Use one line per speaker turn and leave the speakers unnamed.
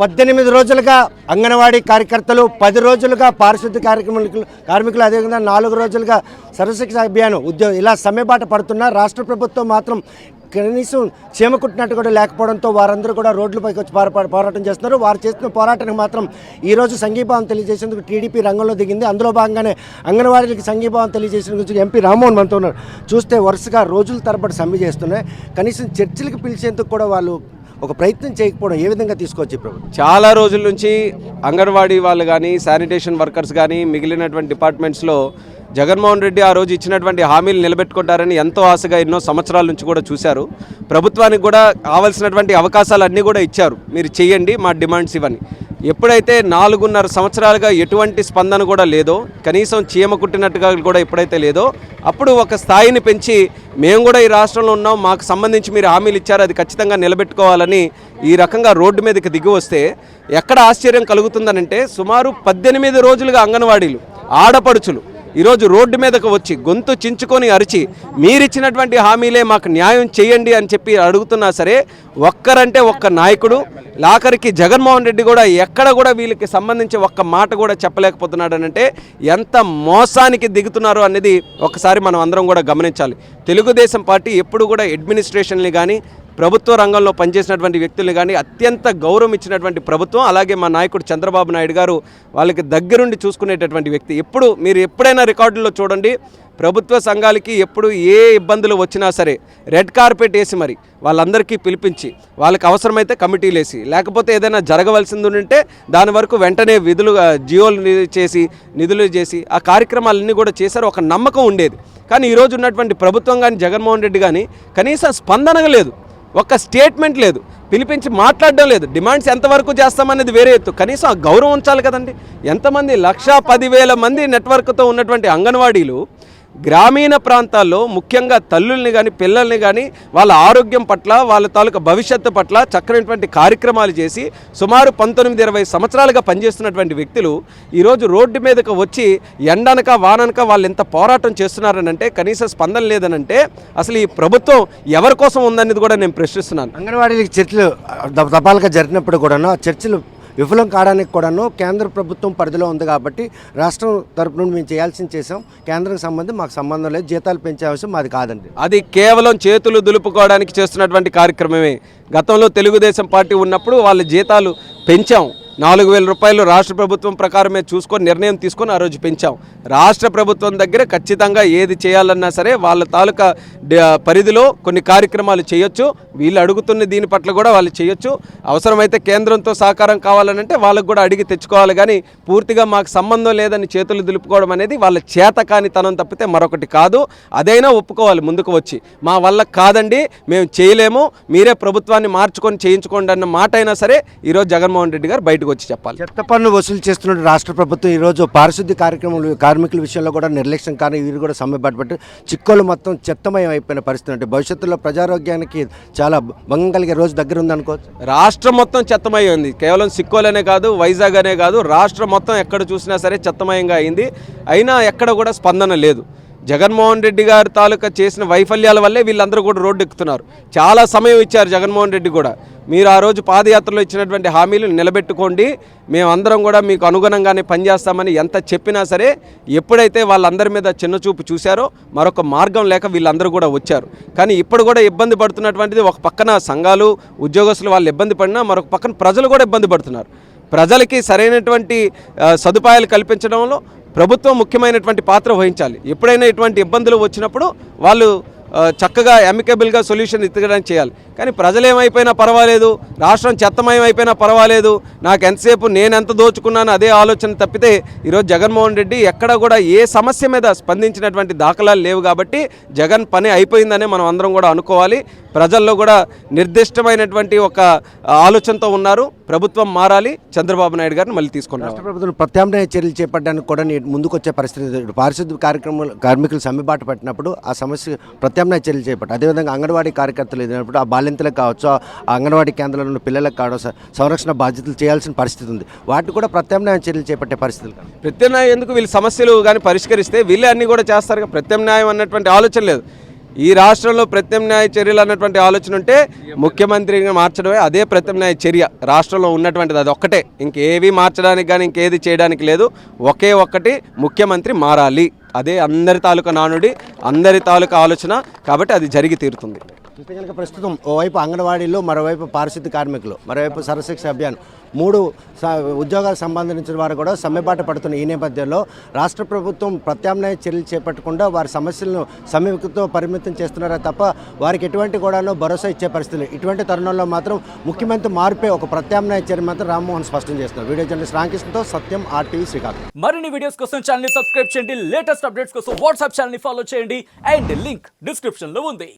18 రోజులుగా అంగన్వాడీ కార్యకర్తలు, 10 రోజులుగా పారిశుద్ధ్య కార్మికులు అదేవిధంగా 4 రోజులుగా సర్వశిక్ష అభియానం ఇలా సమ్మెబాట పడుతున్నా రాష్ట్ర ప్రభుత్వం మాత్రం కనీసం చీమ కుట్టినట్టు కూడా లేకపోవడంతో వారందరూ కూడా రోడ్లపైకి వచ్చి పోరాటం చేస్తున్నారు. వారు చేస్తున్న పోరాటానికి మాత్రం ఈరోజు సంఘీభావం తెలియజేసేందుకు టీడీపీ రంగంలో దిగింది. అందులో భాగంగానే అంగన్వాడీలకు సంఘీభావం తెలియజేసిన గురించి ఎంపీ రామ్మోహన్ మనతో ఉన్నారు. చూస్తే వరుసగా రోజుల తరబడి సమ్మె చేస్తున్నాయి. కనీసం చర్చలకు పిలిచేందుకు కూడా వాళ్ళు ఒక ప్రయత్నం చేయకపోవడం ఏ విధంగా తీసుకోవచ్చు ప్రభుత్వం?
చాలా రోజుల నుంచి అంగన్వాడీ వాళ్ళు కానీ, శానిటేషన్ వర్కర్స్ కానీ, మిగిలినటువంటి డిపార్ట్మెంట్స్లో జగన్మోహన్ రెడ్డి ఆ రోజు ఇచ్చినటువంటి హామీలు నిలబెట్టుకుంటారని ఎంతో ఆశగా ఎన్నో సంవత్సరాల నుంచి కూడా చూశారు. ప్రభుత్వానికి కూడా కావాల్సినటువంటి అవకాశాలన్నీ కూడా ఇచ్చారు, మీరు చేయండి మా డిమాండ్స్ ఇవని. ఎప్పుడైతే 4.5 సంవత్సరాలుగా ఎటువంటి స్పందన కూడా లేదో, కనీసం చీమ కుట్టినట్టుగా కూడా ఎప్పుడైతే లేదో, అప్పుడు ఒక స్థాయిని పెంచి మేము కూడా ఈ రాష్ట్రంలో ఉన్నాం, మాకు సంబంధించి మీరు హామీలు ఇచ్చారు, అది ఖచ్చితంగా నిలబెట్టుకోవాలని ఈ రకంగా రోడ్డు మీదకి దిగి వస్తే ఎక్కడ ఆశ్చర్యం కలుగుతుందనంటే, సుమారు 18 రోజులుగా అంగన్వాడీలు, ఆడపడుచులు ఈరోజు రోడ్డు మీదకు వచ్చి గొంతు చించుకొని అరిచి మీరిచ్చినటువంటి హామీలే మాకు న్యాయం చేయండి అని చెప్పి అడుగుతున్నా సరే, ఒక్కరంటే ఒక్క నాయకుడు, ఆఖరికి జగన్మోహన్ రెడ్డి కూడా ఎక్కడ కూడా వీళ్ళకి సంబంధించి ఒక్క మాట కూడా చెప్పలేకపోతున్నాడు అనంటే ఎంత మోసానికి దిగుతున్నారు అనేది ఒకసారి మనం అందరం కూడా గమనించాలి. తెలుగుదేశం పార్టీ ఎప్పుడు కూడా అడ్మినిస్ట్రేషన్ని కానీ, ప్రభుత్వ రంగంలో పనిచేసినటువంటి వ్యక్తుల్ని కానీ అత్యంత గౌరవం ఇచ్చినటువంటి ప్రభుత్వం. అలాగే మా నాయకుడు చంద్రబాబు నాయుడు గారు వాళ్ళకి దగ్గరుండి చూసుకునేటటువంటి వ్యక్తి. మీరు ఎప్పుడైనా రికార్డుల్లో చూడండి, ప్రభుత్వ సంఘాలకి ఎప్పుడు ఏ ఇబ్బందులు వచ్చినా సరే రెడ్ కార్పెట్ వేసి మరి వాళ్ళందరికీ పిలిపించి, వాళ్ళకి అవసరమైతే కమిటీలు వేసి, లేకపోతే ఏదైనా జరగవలసింది ఉంటే దాని వరకు వెంటనే జియోలు చేసి, నిధులు చేసి ఆ కార్యక్రమాలన్నీ కూడా చేశారు. ఒక నమ్మకం ఉండేది. కానీ ఈరోజు ఉన్నటువంటి ప్రభుత్వం కానీ, జగన్మోహన్ రెడ్డి కానీ కనీసం స్పందన లేదు, ఒక్క స్టేట్మెంట్ లేదు, పిలిపించి మాట్లాడడం లేదు. డిమాండ్స్ ఎంతవరకు చేస్తామనేది వేరే ఎత్తు, కనీసం ఆ గౌరవం ఉంచాలి కదండి. ఎంతమంది 1,10,000 మంది నెట్వర్క్తో ఉన్నటువంటి అంగన్వాడీలు గ్రామీణ ప్రాంతాల్లో ముఖ్యంగా తల్లుల్ని కానీ, పిల్లల్ని కానీ వాళ్ళ ఆరోగ్యం పట్ల, వాళ్ళ తాలూకా భవిష్యత్తు పట్ల చక్కనటువంటి కార్యక్రమాలు చేసి సుమారు 19-20 సంవత్సరాలుగా పనిచేస్తున్నటువంటి వ్యక్తులు ఈరోజు రోడ్డు మీదకు వచ్చి ఎండనక వాననక వాళ్ళు ఎంత పోరాటం చేస్తున్నారనంటే, కనీస స్పందన లేదనంటే అసలు ఈ ప్రభుత్వం ఎవరి కోసం ఉందనేది కూడా నేను ప్రశ్నిస్తున్నాను.
అంగన్వాడీలకు చర్చలు దఫాలుగా జరిగినప్పుడు కూడాను ఆ చర్చలు విఫలం కావడానికి కూడాను కేంద్ర ప్రభుత్వం పరిధిలో ఉంది కాబట్టి రాష్ట్రం తరపు నుండి మేము చేయాల్సింది చేసాం, కేంద్రం సంబంధం మాకు సంబంధం లేదు, జీతాలు పెంచే అవసరం మాది కాదండి.
అది కేవలం చేతులు దులుపుకోవడానికి చేస్తున్నటువంటి కార్యక్రమమే. గతంలో తెలుగుదేశం పార్టీ ఉన్నప్పుడు వాళ్ళ జీతాలు పెంచాం, 4,000 రూపాయలు రాష్ట్ర ప్రభుత్వం ప్రకారమే చూసుకొని నిర్ణయం తీసుకొని ఆ రోజు పెంచాం. రాష్ట్ర ప్రభుత్వం దగ్గర ఖచ్చితంగా ఏది చేయాలన్నా సరే వాళ్ళ తాలూకా పరిధిలో కొన్ని కార్యక్రమాలు చేయొచ్చు, వీళ్ళు అడుగుతున్న దీని పట్ల కూడా వాళ్ళు చేయొచ్చు. అవసరమైతే కేంద్రంతో సహకారం కావాలనంటే వాళ్ళకు కూడా అడిగి తెచ్చుకోవాలి. కానీ పూర్తిగా మాకు సంబంధం లేదని చేతులు దులుపుకోవడం అనేది వాళ్ళ చేతకానితనం తప్పితే మరొకటి కాదు. అదైనా ఒప్పుకోవాలి ముందుకు వచ్చి, మా వల్ల కాదండి, మేము చేయలేము, మీరే ప్రభుత్వాన్ని మార్చుకొని చేయించుకోండి అన్న మాట అయినా సరే ఈరోజు జగన్మోహన్ రెడ్డి గారు బయటకు వచ్చి చెప్పాలి.
చెత్త పన్ను వసూలు చేస్తున్న రాష్ట్ర ప్రభుత్వం ఈరోజు పారిశుద్ధ్య కార్మికుల విషయంలో కూడా నిర్లక్ష్యం కానీ వీరు కూడా సమ్మె పట్టుబట్టి చిక్కోలు మొత్తం చెత్తమయం అయిపోయిన పరిస్థితి అంటే భవిష్యత్తులో ప్రజారోగ్యానికి చాలా భంగం కలిగే రోజు దగ్గర ఉందనుకోవచ్చు.
రాష్ట్రం మొత్తం చెత్తమయం, కేవలం సిక్కోలనే కాదు, వైజాగ్ అనే కాదు, రాష్ట్రం మొత్తం ఎక్కడ చూసినా సరే చెత్తమయంగా అయింది. అయినా ఎక్కడ కూడా స్పందన లేదు. జగన్మోహన్ రెడ్డి గారి తాలూకా చేసిన వైఫల్యాల వల్లే వీళ్ళందరూ కూడా రోడ్డు ఎక్కుతున్నారు. చాలా సమయం ఇచ్చారు జగన్మోహన్ రెడ్డి కూడా, మీరు ఆ రోజు పాదయాత్రలో ఇచ్చినటువంటి హామీలు నిలబెట్టుకోండి, మేమందరం కూడా మీకు అనుగుణంగానే పనిచేస్తామని ఎంత చెప్పినా సరే ఎప్పుడైతే వాళ్ళందరి మీద చిన్నచూపు చూశారో మరొక మార్గం లేక వీళ్ళందరూ కూడా వచ్చారు. కానీ ఇప్పుడు కూడా ఇబ్బంది పడుతున్నటువంటిది ఒక పక్కన సంఘాలు, ఉద్యోగస్తులు వాళ్ళు ఇబ్బంది పడినా మరొక పక్కన ప్రజలు కూడా ఇబ్బంది పడుతున్నారు. ప్రజలకి సరైనటువంటి సదుపాయాలు కల్పించడంలో ప్రభుత్వం ముఖ్యమైనటువంటి పాత్ర వహించాలి. ఎప్పుడైనా ఇటువంటి ఇబ్బందులు వచ్చినప్పుడు వాళ్ళు చక్కగా అమికబుల్గా సొల్యూషన్ ఇచ్చడానికి చేయాలి. కానీ ప్రజలు ఏమైపోయినా పర్వాలేదు, రాష్ట్రం చెత్తమయం అయిపోయినా పర్వాలేదు, నాకు ఎంతసేపు నేను ఎంత దోచుకున్నాను అదే ఆలోచన తప్పితే ఈరోజు జగన్మోహన్ రెడ్డి ఎక్కడ కూడా ఏ సమస్య మీద స్పందించినటువంటి దాఖలాలు లేవు. కాబట్టి జగన్ పని అయిపోయిందనే మనం అందరం కూడా అనుకోవాలి. ప్రజల్లో కూడా నిర్దిష్టమైనటువంటి ఒక ఆలోచనతో ఉన్నారు. ప్రభుత్వం మారాలి, చంద్రబాబు నాయుడు గారిని మళ్ళీ తీసుకున్నారు.
రాష్ట్ర ప్రభుత్వం ప్రత్యామ్నాయ చర్యలు చేపట్టడానికి కూడా ముందుకు వచ్చే పరిస్థితి. పారిశుద్ధ్య కార్మికులు సమ్మెబాట పెట్టినప్పుడు ఆ సమస్య ప్రత్యామ్నాయ చర్యలు చేపట్టారు. అదేవిధంగా అంగన్వాడీ కార్యకర్తలు ఎదిగినప్పుడు ఆ బాలింతలకు కావచ్చు, ఆ అంగన్వాడీ కేంద్రంలో ఉన్న పిల్లలకు కావచ్చు సంరక్షణ బాధ్యతలు చేయాల్సిన పరిస్థితి ఉంది. వాటిని కూడా ప్రత్యామ్నాయ చర్యలు చేపట్టే పరిస్థితులు.
ప్రత్యామ్నాయం ఎందుకు? వీళ్ళ సమస్యలు కానీ పరిష్కరిస్తే వీళ్ళే అన్నీ కూడా చేస్తారు. ప్రత్యామ్నాయం అన్నటువంటి ఆలోచన లేదు. ఈ రాష్ట్రంలో ప్రత్యామ్నాయ చర్యలు అన్నటువంటి ఆలోచన ఉంటే ముఖ్యమంత్రిగా మార్చడమే అదే ప్రత్యామ్నాయ చర్య రాష్ట్రంలో ఉన్నటువంటిది, అది ఒక్కటే. ఇంకేవి మార్చడానికి కానీ ఇంకేది చేయడానికి లేదు. ఒకే ఒక్కటి, ముఖ్యమంత్రి మారాలి. అదే అందరి తాలూకా నానుడి, అందరి తాలూకా ఆలోచన. కాబట్టి అది జరిగి తీరుతుంది.
చూస్తే కనుక ప్రస్తుతం ఓవైపు అంగన్వాడీలు, మరోవైపు పారిశుద్ధ్య కార్మికులు, మరోవైపు సర్వశిక్ష అభియాన్ మూడు ఉద్యోగాలకు సంబంధించిన వారు కూడా సమ్మెబాట పడుతున్న ఈ నేపథ్యంలో రాష్ట్ర ప్రభుత్వం ప్రత్యామ్నాయ చర్యలు చేపట్టకుండా వారి సమస్యలను సమ్మెతో పరిమితం చేస్తున్నారా తప్ప వారికి ఎటువంటి కూడాను భరోసా ఇచ్చే పరిస్థితులు. ఇటువంటి తరుణంలో మాత్రం ముఖ్యమంత్రి మార్పే ఒక ప్రత్యామ్నాయ చర్య మాత్రం రామ్మోహన్ స్పష్టం చేస్తున్నారు. వీడియో జర్నలిస్ట్ రామకృష్ణతో సత్యం, RTV శ్రీకాకుళం.
మరిన్ని వీడియోస్ కోసం ఛానల్ ని సబ్స్క్రైబ్ చేయండి. లేటెస్ట్ అప్డేట్స్ కోసం వాట్సాప్ ఛానల్ ని ఫాలో చేయండి. అండ్ లింక్ డిస్క్రిప్షన్ లో ఉంది.